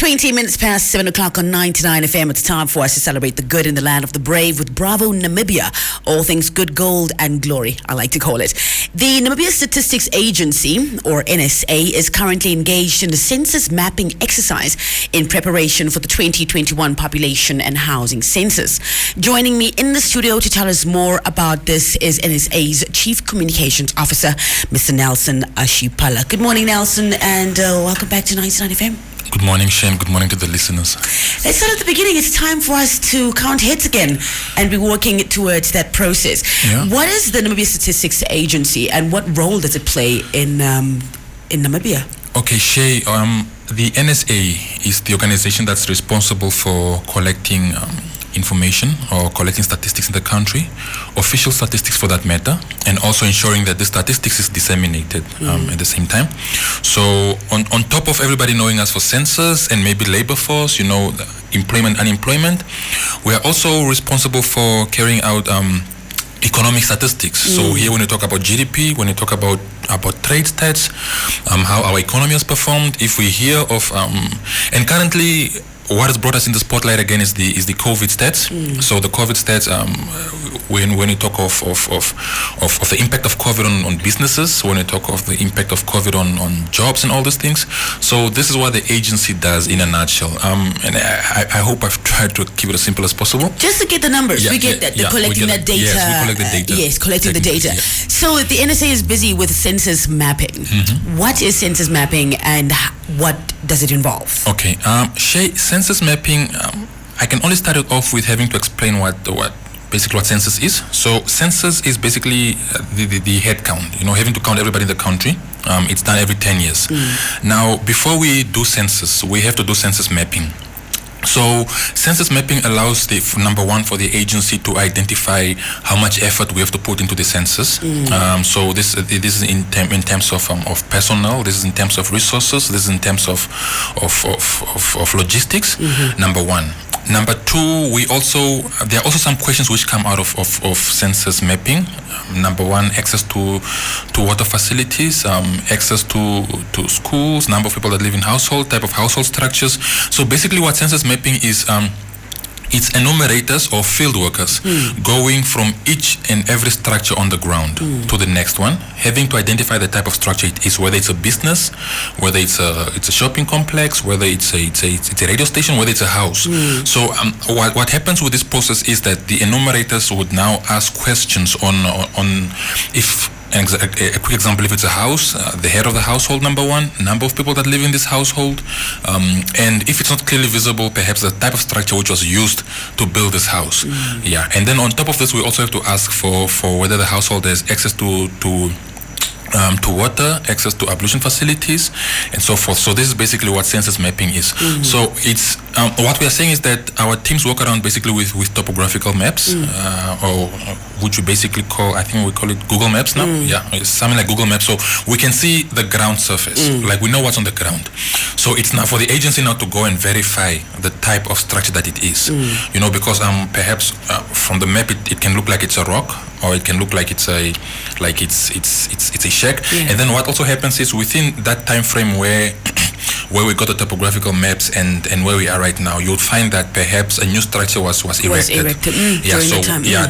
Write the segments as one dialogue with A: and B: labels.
A: 20 minutes past 7 o'clock on 99 FM. It's time for us to celebrate the good in the land of the brave with Bravo Namibia. All things good, gold and glory, I like to call it. The Namibia Statistics Agency, or NSA, is currently engaged in a census mapping exercise in preparation for the 2021 Population and Housing Census. Joining me in the studio to tell us more about this is NSA's Chief Communications Officer, Mr. Nelson Ashipala. Good morning, Nelson, and welcome back to 99 FM.
B: Good morning, Shane. Good morning to the listeners.
A: Let's start at the beginning. It's time for us to count heads again and be working towards that process.
B: Yeah.
A: What is the Namibia Statistics Agency and what role does it play in Namibia?
B: Okay, Shay, the NSA is the organization that's responsible for collecting information or collecting statistics in the country, official statistics for that matter, and also ensuring that the statistics is disseminated at the same time. So on top of everybody knowing us for census and maybe labor force, employment, unemployment, we are also responsible for carrying out economic statistics. So here when you talk about GDP, when you talk about trade stats, how our economy has performed, if we hear of, and currently what has brought us in the spotlight again is the COVID stats. So the COVID stats, when you talk of the impact of COVID on businesses, when you talk of the impact of COVID on jobs and all those things. So this is what the agency does in a nutshell. And I hope I've tried to keep it as simple as possible.
A: Just to get the numbers, we get that. They're collecting that data.
B: Yes, we collect the data.
A: Yes, collecting the data.
B: Yeah.
A: So the NSA is busy with census mapping. What is census mapping and what does it involve? Okay,
B: Shay, census mapping, I can only start it off with having to explain what census is. So census is basically the head count, having to count everybody in the country. It's done every 10 years. Now, before we do census, we have to do census mapping. So census mapping allows number one, for the agency to identify how much effort we have to put into the census. So this is in terms of personnel. This is in terms of resources. This is in terms of logistics. Number one. Number two, there are also some questions which come out of census mapping. Number one, access to water facilities, access to schools, number of people that live in household, type of household structures. So basically what census mapping is, it's enumerators or field workers going from each and every structure on the ground to the next one, having to identify the type of structure it is, whether it's a business, whether it's a shopping complex, whether it's a radio station, whether it's a house. So what happens with this process is that the enumerators would now ask questions on if. A quick example, if it's a house, the head of the household, number one, number of people that live in this household, and if it's not clearly visible, perhaps the type of structure which was used to build this house. Yeah, and then on top of this, we also have to ask for whether the household has access to water, access to ablution facilities, and so forth. So this is basically what census mapping is. So it's what we are saying is that our teams work around basically with topographical maps, or which we basically call, I think we call it Google Maps now. Yeah, it's something like Google Maps. So we can see the ground surface, like we know what's on the ground. So it's now for the agency now to go and verify the type of structure that it is. Because perhaps from the map it can look like it's a rock, or it can look like it's a shack. And then what also happens is within that time frame where we got the topographical maps and where we are right now, you would find that perhaps a new structure was erected.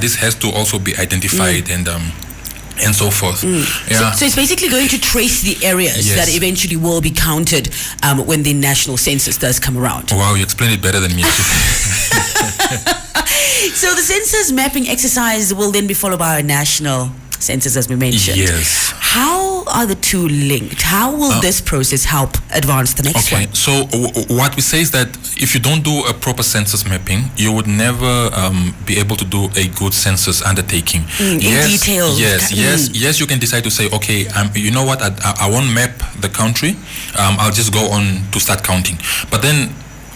B: This has to also be identified and so forth.
A: So it's basically going to trace the areas that eventually will be counted when the national census does come around.
B: Wow, you explained it better than me.
A: So the census mapping exercise will then be followed by a national census, as we mentioned.
B: Yes.
A: How are the two linked? How will this process help advance the next one?
B: So what we say is that if you don't do a proper census mapping, you would never be able to do a good census undertaking.
A: In detail.
B: Yes, you can decide to say, okay, you know what, I won't map the country, I'll just go on to start counting. But then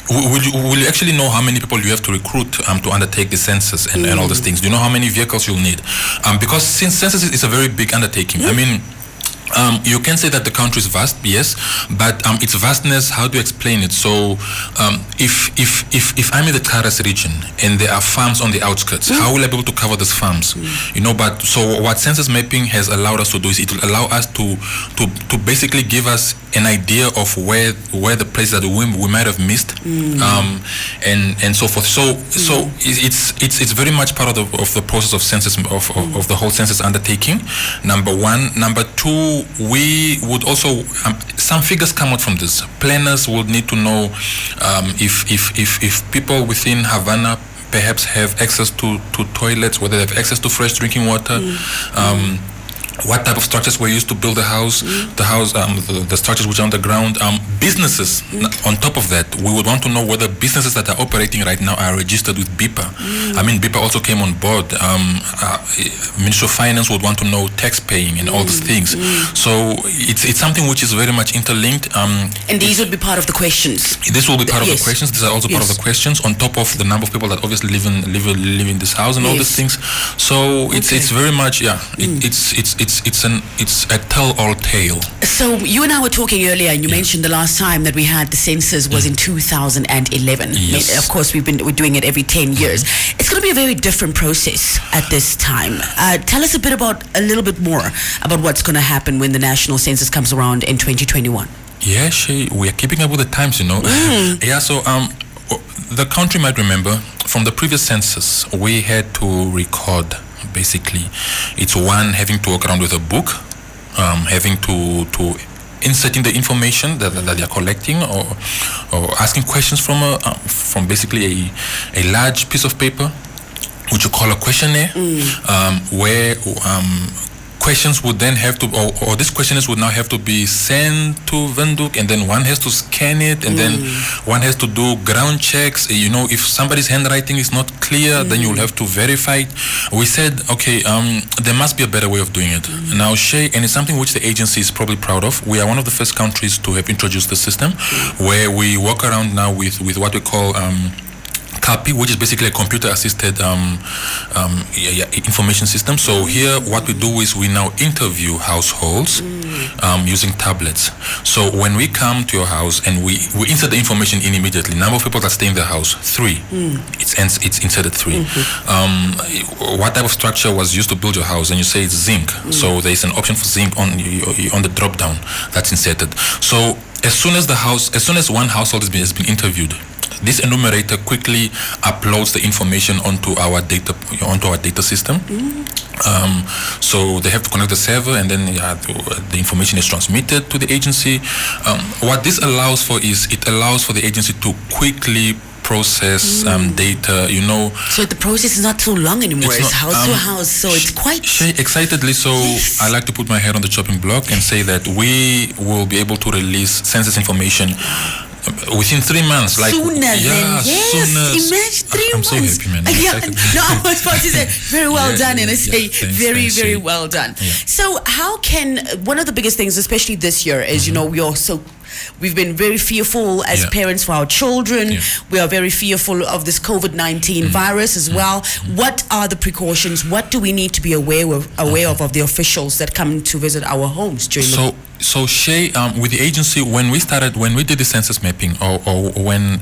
B: will you actually know how many people you have to recruit to undertake the census and all these things? Do you know how many vehicles you'll need? Because since census is a very big undertaking, I mean, You can say that the country is vast, yes, but its vastness, how do you explain it? So, if I'm in the Karas region and there are farms on the outskirts, how will I be able to cover those farms? But so what census mapping has allowed us to do is it will allow us to basically give us an idea of where the places that we might have missed, and so forth. So it's very much part of the process of census of the whole census undertaking. Number one. Number two, we would also some figures come out from this. Planners would need to know if people within Havana perhaps have access to toilets, whether they have access to fresh drinking water. What type of structures were used to build the house, the structures which are on the ground, businesses. On top of that, we would want to know whether businesses that are operating right now are registered with BIPA. I mean, BIPA also came on board. Ministry of Finance would want to know tax paying and all these things. So it's something which is very much interlinked.
A: And these would be part of the questions.
B: This will be part of the questions. These are also part of the questions, on top of the number of people that obviously live in this house and all these things. So it's very much it's a tell-all tale. So
A: you and I were talking earlier, and you mentioned the last time that we had the census was in 2011.
B: Yes.
A: Of course, we're doing it every 10 years. It's going to be a very different process at this time. Tell us a little bit more about what's going to happen when the national census comes around in 2021.
B: Yeah, we are keeping up with the times, Yeah, so the country might remember from the previous census, we had to record. Basically, it's one having to walk around with a book, having to inserting the information that they're collecting, or asking questions from basically a large piece of paper, which you call a questionnaire, where questions would then have to, or these questionnaires would now have to be sent to Windhoek, and then one has to scan it, and then one has to do ground checks. If somebody's handwriting is not clear, then you'll have to verify it. We said, okay, there must be a better way of doing it. Now, and it's something which the agency is probably proud of. We are one of the first countries to have introduced the system, where we walk around now with what we call CAPI, which is basically a computer-assisted information system. So here, what we do is we now interview households using tablets. So when we come to your house and we insert the information in immediately, number of people that stay in the house, 3. It's inserted 3. What type of structure was used to build your house? And you say it's zinc. So there is an option for zinc on the drop-down that's inserted. So as soon as one household has been interviewed, this enumerator quickly uploads the information onto our data system. So they have to connect the server, and then the information is transmitted to the agency. What this allows for is it allows for the agency to quickly process data,
A: So the process is not too long anymore. It's house to house, so it's quite...
B: Excitedly, so I like to put my head on the chopping block and say that we will be able to release census information within 3 months.
A: Sooner. Imagine 3 months.
B: I'm so happy, man.
A: I was about to say, very well done, and I say very well done.
B: Yeah.
A: So how can, one of the biggest things, especially this year, is, we've been very fearful as parents for our children.
B: Yeah.
A: We are very fearful of this COVID-19 virus as well. What are the precautions? What do we need to be aware of the officials that come to visit our homes during
B: So Shay, with the agency, when we did the census mapping, or when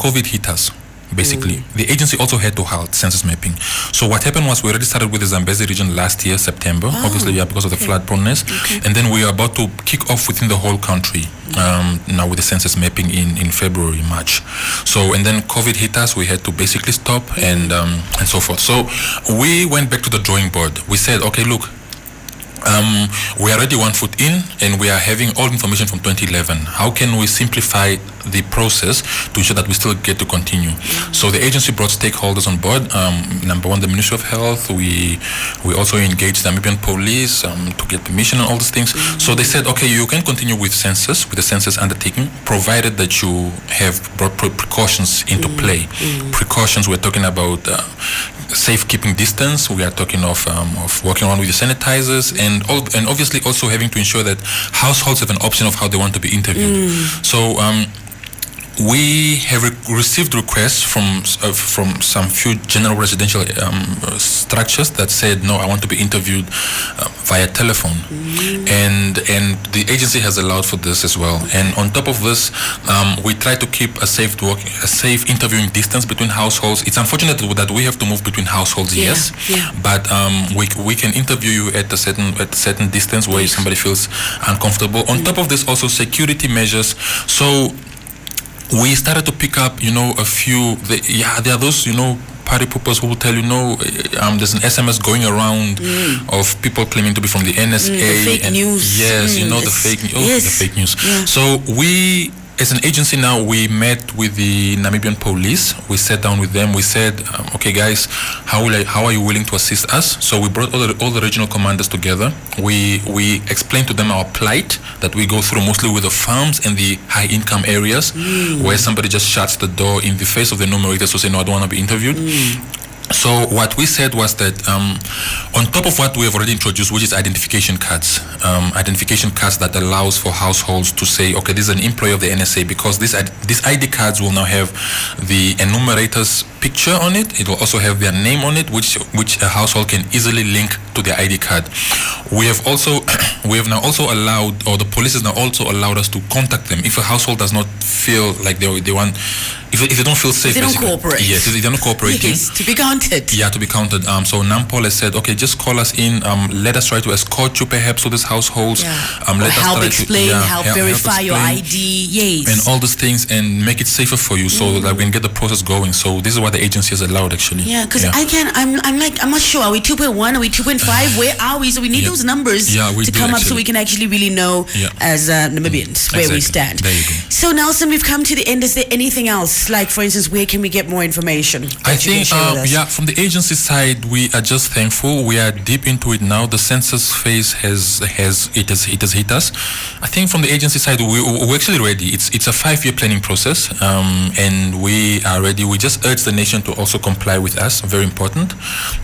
B: COVID hit us, basically, the agency also had to halt census mapping. So what happened was we already started with the Zambezi region last year, September, obviously because of the flood proneness, and then we are about to kick off within the whole country now with the census mapping in February, March. So, and then COVID hit us, we had to basically stop and so forth. So we went back to the drawing board. We said, okay, look, we are already 1 foot in, and we are having all information from 2011. How can we simplify the process to ensure that we still get to continue? So the agency brought stakeholders on board. Number one, the Ministry of Health. We also engaged the Namibian police to get permission and all these things. So they said, okay, you can continue with the census undertaking, provided that you have brought precautions into play. Precautions, we're talking about safe keeping distance. We are talking of walking around with the sanitizers, and obviously also having to ensure that households have an option of how they want to be interviewed. So we have received requests from some few general residential structures that said, no, I want to be interviewed via telephone, and the agency has allowed for this as well. And on top of this, we try to keep a safe interviewing distance between households. It's unfortunate that we have to move between households, yes, but we can interview you at a certain distance where somebody feels uncomfortable. On top of this, also security measures. So we started to pick up, a few. There are those, party poopers who will tell you, there's an SMS going around of people claiming to be from the NSA.
A: The fake news.
B: Yes, the fake news.
A: Yeah.
B: So we, as an agency now, we met with the Namibian police. We sat down with them. We said, okay, guys, how are you willing to assist us? So we brought all the regional commanders together. We explained to them our plight that we go through mostly with the farms and the high-income areas where somebody just shuts the door in the face of the enumerators to say, no, I don't want to be interviewed. So what we said was that on top of what we have already introduced, which is identification cards that allows for households to say, okay, this is an employee of the NSA, because these ID cards will now have the enumerator's picture on it. It will also have their name on it, which a household can easily link to their ID card. We have now also allowed, or the police has now also allowed us to contact them if a household does not feel like they want. If they don't feel safe,
A: they don't cooperate.
B: Yes, if they're not cooperating.
A: Yes, to be counted.
B: Yeah, to be counted. So Nampol has said, okay, just call us in. Let us try to escort you perhaps to these households.
A: Yeah.
B: Let us
A: help
B: try
A: explain, help verify your ID. Yes.
B: And all those things, and make it safer for you, so that we can get the process going. So this is what the agency has allowed, actually.
A: Yeah, because I'm not sure. Are we 2.1? Are we 2.5? Where are we? So we need those numbers to come up so we can actually really know as Namibians where we stand.
B: There you go.
A: So Nelson, we've come to the end. Is there anything else? Like, for instance, where can we get more information?
B: I think, from the agency side, we are just thankful. We are deep into it now. The census phase has hit us. I think from the agency side, we're actually ready. It's a 5-year planning process, and we are ready. We just urge the nation to also comply with us. Very important.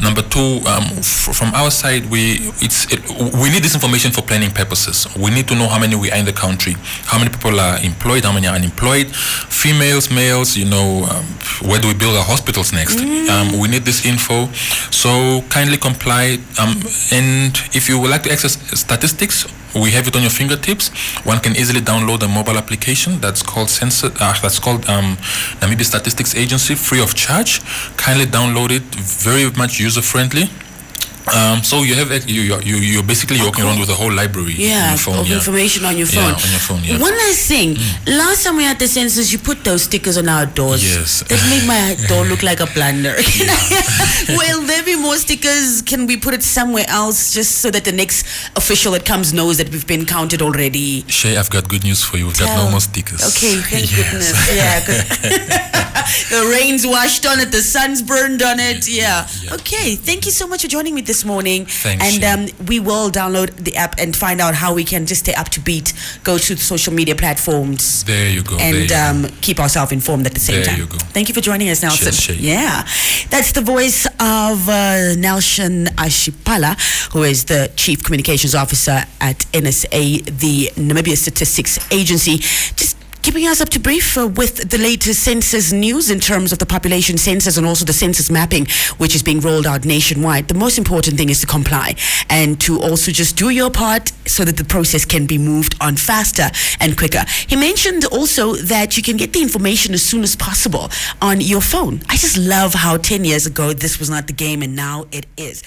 B: Number 2, from our side, we need this information for planning purposes. We need to know how many we are in the country, how many people are employed, how many are unemployed, females, males, where do we build our hospitals next? We need this info, so kindly comply. And if you would like to access statistics, we have it on your fingertips. One can easily download a mobile application that's called Namibia Statistics Agency, free of charge. Kindly download it, very much user friendly. So you're basically walking around with a whole library on your phone,
A: of information on your phone.
B: Yeah, on your phone. Yeah.
A: One last thing. Last time we had the census, you put those stickers on our doors.
B: Yes.
A: That made my door look like a blunder. Will there be more stickers? Can we put it somewhere else, just so that the next official that comes knows that we've been counted already?
B: Shay, I've got good news for you. We've got no more stickers.
A: Okay, thank goodness. Yeah, the rain's washed on it, the sun's burned on it. Yeah. Okay, thank you so much for joining me this morning.
B: Thanks.
A: And we will download the app and find out how we can just stay up to beat, go to the social media platforms.
B: There you go.
A: And keep ourselves informed at the same time.
B: There you go.
A: Thank you for joining us, Nelson.
B: Cheers,
A: yeah. That's the voice of Nelson Ashipala, who is the Chief Communications Officer at NSA, the Namibia Statistics Agency. Just keeping us up to brief with the latest census news in terms of the population census and also the census mapping, which is being rolled out nationwide. The most important thing is to comply and to also just do your part so that the process can be moved on faster and quicker. He mentioned also that you can get the information as soon as possible on your phone. I just love how 10 years ago this was not the game and now it is.